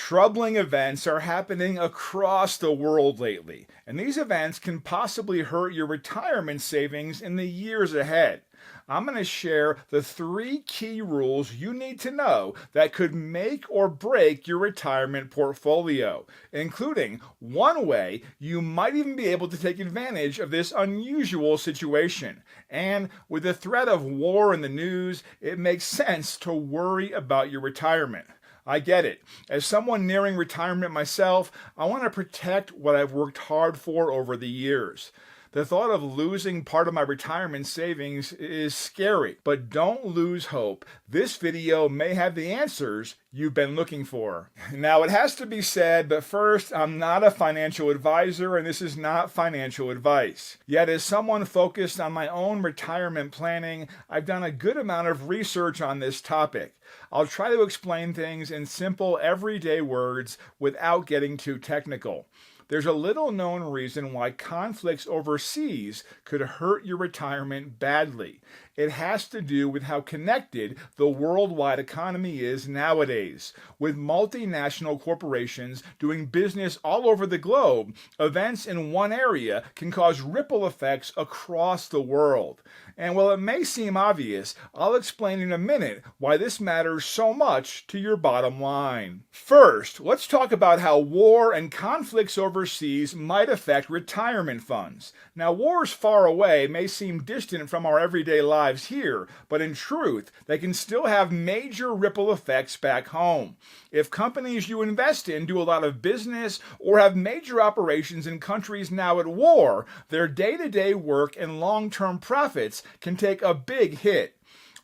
Troubling events are happening across the world lately, and these events can possibly hurt your retirement savings in the years ahead. I'm going to share the 3 key rules you need to know that could make or break your retirement portfolio, including one way you might even be able to take advantage of this unusual situation. And with the threat of war in the news, it makes sense to worry about your retirement. I get it. As someone nearing retirement myself, I want to protect what I've worked hard for over the years. The thought of losing part of my retirement savings is scary, but don't lose hope. This video may have the answers you've been looking for. Now, it has to be said, but first, I'm not a financial advisor and this is not financial advice. Yet, as someone focused on my own retirement planning, I've done a good amount of research on this topic. I'll try to explain things in simple, everyday words without getting too technical. There's a little known reason why conflicts overseas could hurt your retirement badly. It has to do with how connected the worldwide economy is nowadays. With multinational corporations doing business all over the globe, events in one area can cause ripple effects across the world. And while it may seem obvious, I'll explain in a minute why this matters so much to your bottom line. First, let's talk about how war and conflicts overseas might affect retirement funds. Now, wars far away may seem distant from our everyday lives here, but in truth, they can still have major ripple effects back home. If companies you invest in do a lot of business or have major operations in countries now at war, their day-to-day work and long-term profits can take a big hit.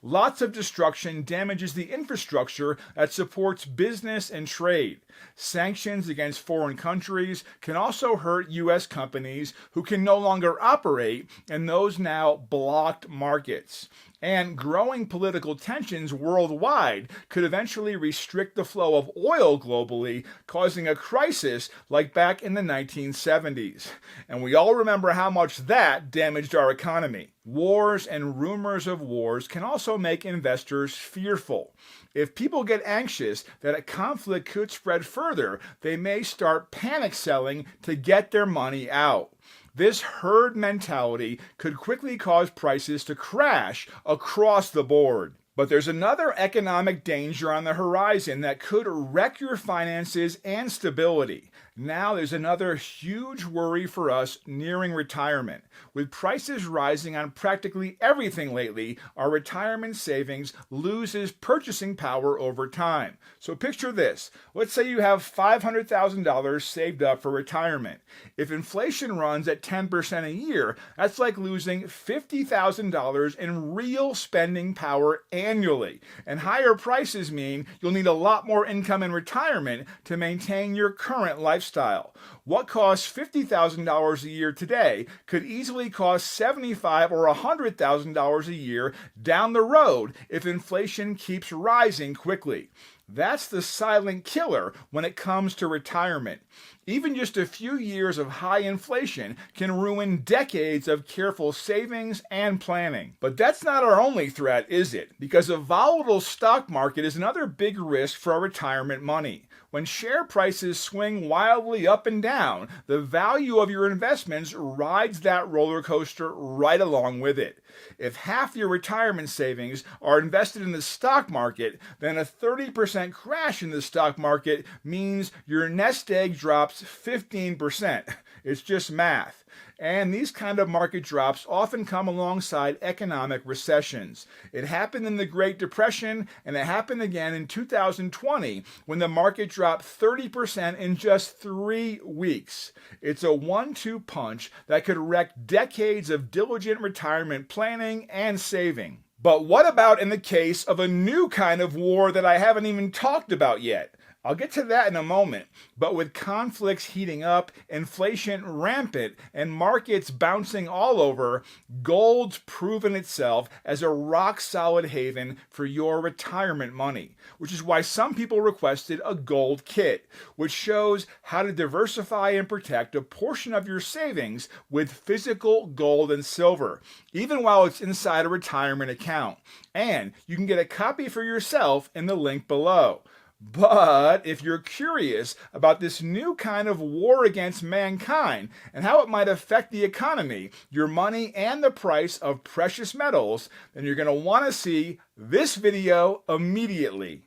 Lots of destruction damages the infrastructure that supports business and trade. Sanctions against foreign countries can also hurt U.S. companies who can no longer operate in those now blocked markets. And growing political tensions worldwide could eventually restrict the flow of oil globally, causing a crisis like back in the 1970s. And we all remember how much that damaged our economy. Wars and rumors of wars can also make investors fearful. If people get anxious that a conflict could spread further, they may start panic selling to get their money out. This herd mentality could quickly cause prices to crash across the board. But there's another economic danger on the horizon that could wreck your finances and stability. Now there's another huge worry for us nearing retirement. With prices rising on practically everything lately, our retirement savings loses purchasing power over time. So picture this. Let's say you have $500,000 saved up for retirement. If inflation runs at 10% a year, that's like losing $50,000 in real spending power annually. And higher prices mean you'll need a lot more income in retirement to maintain your current lifestyle. What costs $50,000 a year today could easily cost $75,000 or $100,000 a year down the road if inflation keeps rising quickly. That's the silent killer when it comes to retirement. Even just a few years of high inflation can ruin decades of careful savings and planning. But that's not our only threat, is it? Because a volatile stock market is another big risk for our retirement money. When share prices swing wildly up and down, the value of your investments rides that roller coaster right along with it. If half your retirement savings are invested in the stock market, then a 30% crash in the stock market means your nest egg drops 15%. It's just math. And these kind of market drops often come alongside economic recessions. It happened in the Great Depression, and it happened again in 2020 when the market dropped 30% in just 3 weeks. It's a 1-2 punch that could wreck decades of diligent retirement planning and saving. But what about in the case of a new kind of war that I haven't even talked about yet? I'll get to that in a moment, but with conflicts heating up, inflation rampant, and markets bouncing all over, gold's proven itself as a rock-solid haven for your retirement money, which is why some people requested a gold kit, which shows how to diversify and protect a portion of your savings with physical gold and silver, even while it's inside a retirement account. And you can get a copy for yourself in the link below. But if you're curious about this new kind of war against mankind and how it might affect the economy, your money, and the price of precious metals, then you're going to want to see this video immediately.